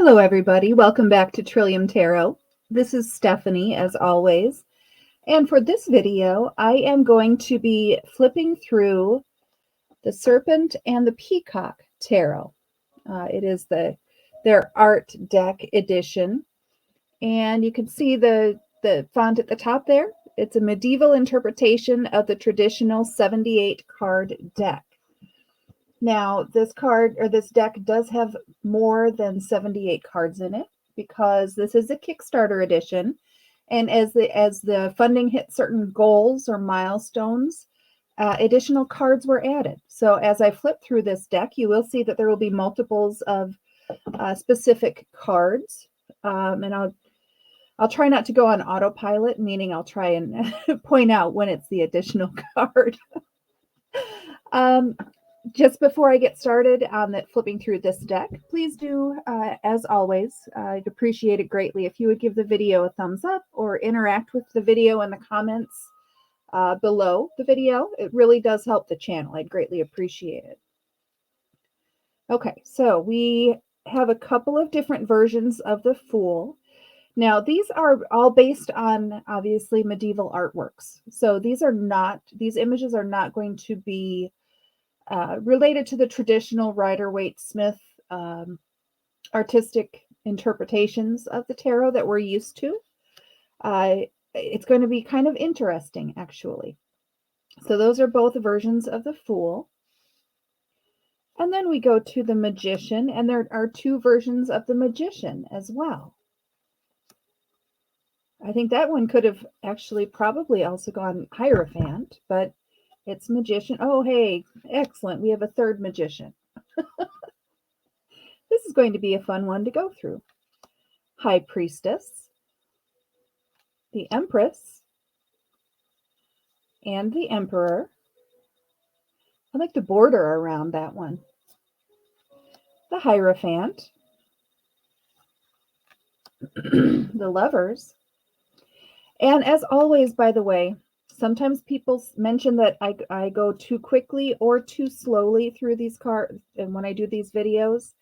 Hello, everybody. Welcome back to Trillium Tarot. This is Stephanie, as always. And for this video, I am going to be flipping through the Serpent and the Peacock Tarot. It is their art deck edition. And you can see the font at the top there. It's a medieval interpretation of the traditional 78 card deck. Now, this deck does have more than 78 cards in it because this is a Kickstarter edition. And as the funding hit certain goals or milestones, additional cards were added. So as I flip through this deck, you will see that there will be multiples of specific cards. And I'll try not to go on autopilot, meaning I'll try and point out when it's the additional card. Just before I get started on flipping through this deck, please do, as always, I'd appreciate it greatly if you would give the video a thumbs up or interact with the video in the comments below the video. It really does help the channel. I'd greatly appreciate it. Okay, so we have a couple of different versions of the Fool. Now, these are all based on, obviously, medieval artworks. So these images are not going to be related to the traditional Rider-Waite-Smith artistic interpretations of the tarot that we're used to. It's going to be kind of interesting, actually. So those are both versions of the Fool. And then we go to the Magician, and there are two versions of the Magician as well. I think that one could have actually probably also gone Hierophant, but it's Magician. Oh, hey, excellent. We have a third Magician. This is going to be a fun one to go through. High Priestess, the Empress, and the Emperor. I like the border around that one. The Hierophant, the Lovers. And as always, by the way, sometimes people mention that I go too quickly or too slowly through these cards, and when I do these videos,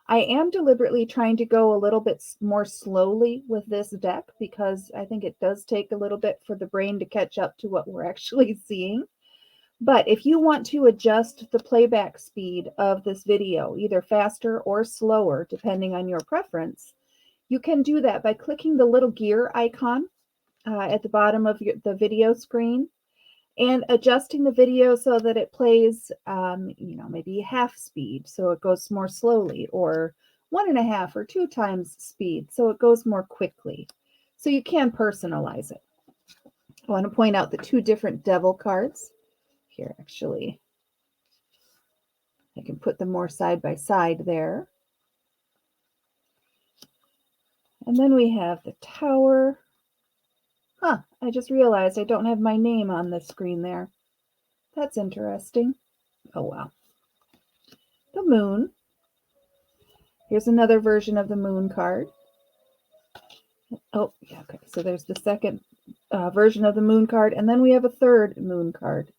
I am deliberately trying to go a little bit more slowly with this deck because I think it does take a little bit for the brain to catch up to what we're actually seeing. But if you want to adjust the playback speed of this video, either faster or slower, depending on your preference, you can do that by clicking the little gear icon at the bottom of the video screen and adjusting the video so that it plays, maybe half speed, so it goes more slowly, or 1.5 or 2 times speed, so it goes more quickly. So you can personalize it. I want to point out the two different devil cards. Here, actually, I can put them more side by side there. And then we have the Tower. I just realized I don't have my name on the screen there. That's interesting. Oh, wow. The Moon. Here's another version of the Moon card. Oh, yeah, okay. So there's the second version of the Moon card, and then we have a third Moon card.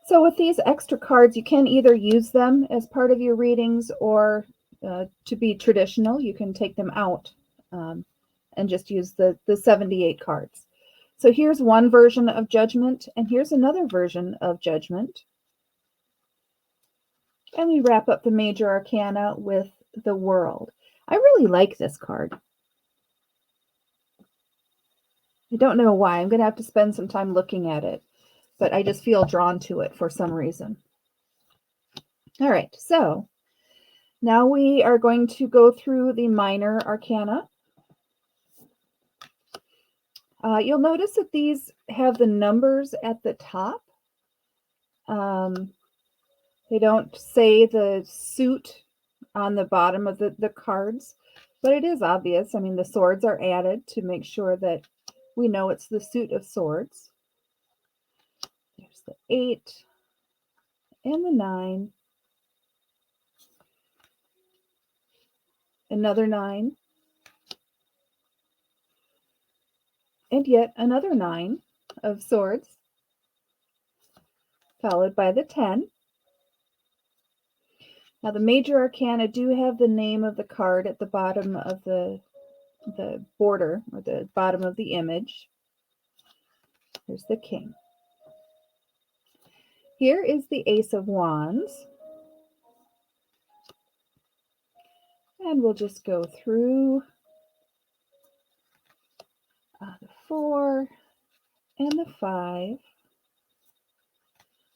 So with these extra cards, you can either use them as part of your readings or to be traditional, you can take them out and just use the 78 cards. So here's one version of Judgment, and here's another version of Judgment. And we wrap up the major arcana with the World. I really like this card. I don't know why. I'm going to have to spend some time looking at it, but I just feel drawn to it for some reason. All right, so now we are going to go through the minor arcana. You'll notice that these have the numbers at the top. They don't say the suit on the bottom of the cards, but it is obvious. I mean, the swords are added to make sure that we know it's the suit of swords. There's the 8 and the 9. Another 9. And yet another 9 of swords, followed by the 10. Now the major arcana do have the name of the card at the bottom of the border, or the bottom of the image. Here's the king. Here is the Ace of Wands. And we'll just go through the 4 and the 5.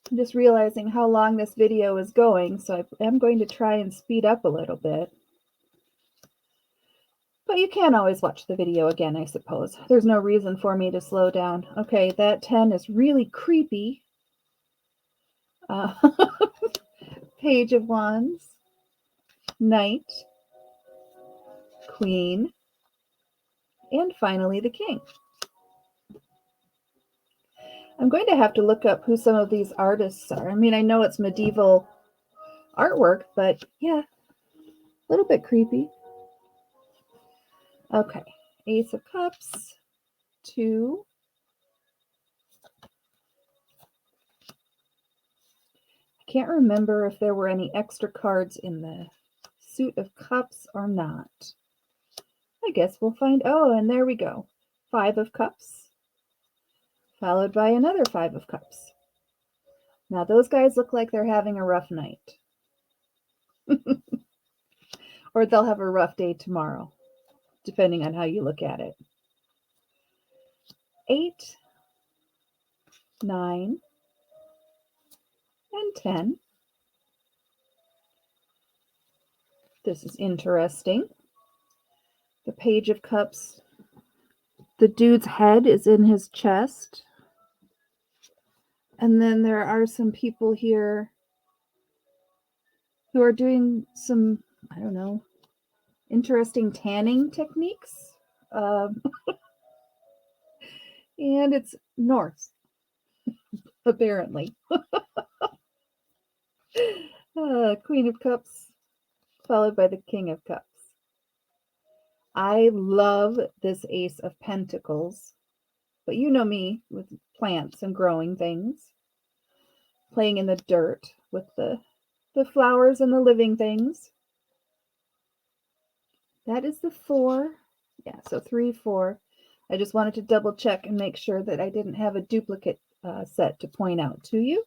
I'm just realizing how long this video is going, so I am going to try and speed up a little bit. But you can always watch the video again, I suppose. There's no reason for me to slow down. Okay, that 10 is really creepy. Page of Wands, Knight, Queen, and finally the King. I'm going to have to look up who some of these artists are. I mean, I know it's medieval artwork, but yeah, a little bit creepy. Okay, Ace of Cups, 2. I can't remember if there were any extra cards in the suit of cups or not. I guess we'll find. Oh, and there we go. 5 of Cups, followed by another 5 of Cups. Now those guys look like they're having a rough night. Or they'll have a rough day tomorrow, depending on how you look at it. 8, 9, and 10. This is interesting. The Page of Cups. The dude's head is in his chest. And then there are some people here who are doing some, I don't know, interesting tanning techniques. And it's north, apparently. Queen of Cups, followed by the King of Cups. I love this Ace of Pentacles, but you know me with plants and growing things, playing in the dirt with the flowers and the living things. That is the 4. Yeah, so 3, 4. I just wanted to double check and make sure that I didn't have a duplicate set to point out to you.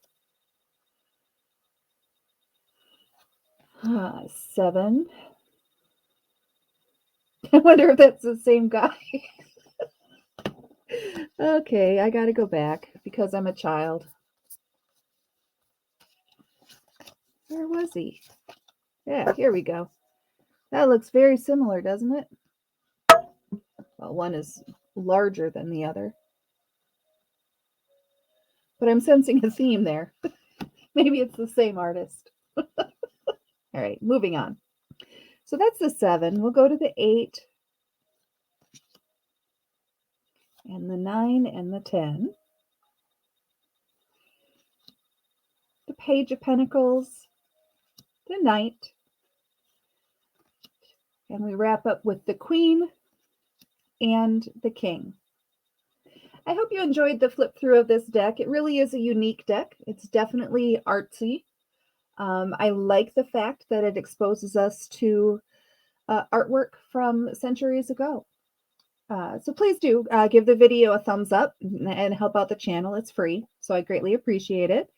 7. I wonder if that's the same guy. Okay, I gotta go back because I'm a child. Where was he? Yeah, here we go. That looks very similar, doesn't it? Well, one is larger than the other. But I'm sensing a theme there. Maybe it's the same artist. All right, moving on. So that's the 7. We'll go to the 8. And the 9 and the 10. The Page of Pentacles. The Knight. And we wrap up with the Queen and the King. I hope you enjoyed the flip through of this deck. It really is a unique deck. It's definitely artsy. I like the fact that it exposes us to artwork from centuries ago. So please do give the video a thumbs up and help out the channel. It's free, so I greatly appreciate it.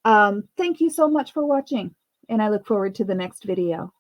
Thank you so much for watching, and I look forward to the next video.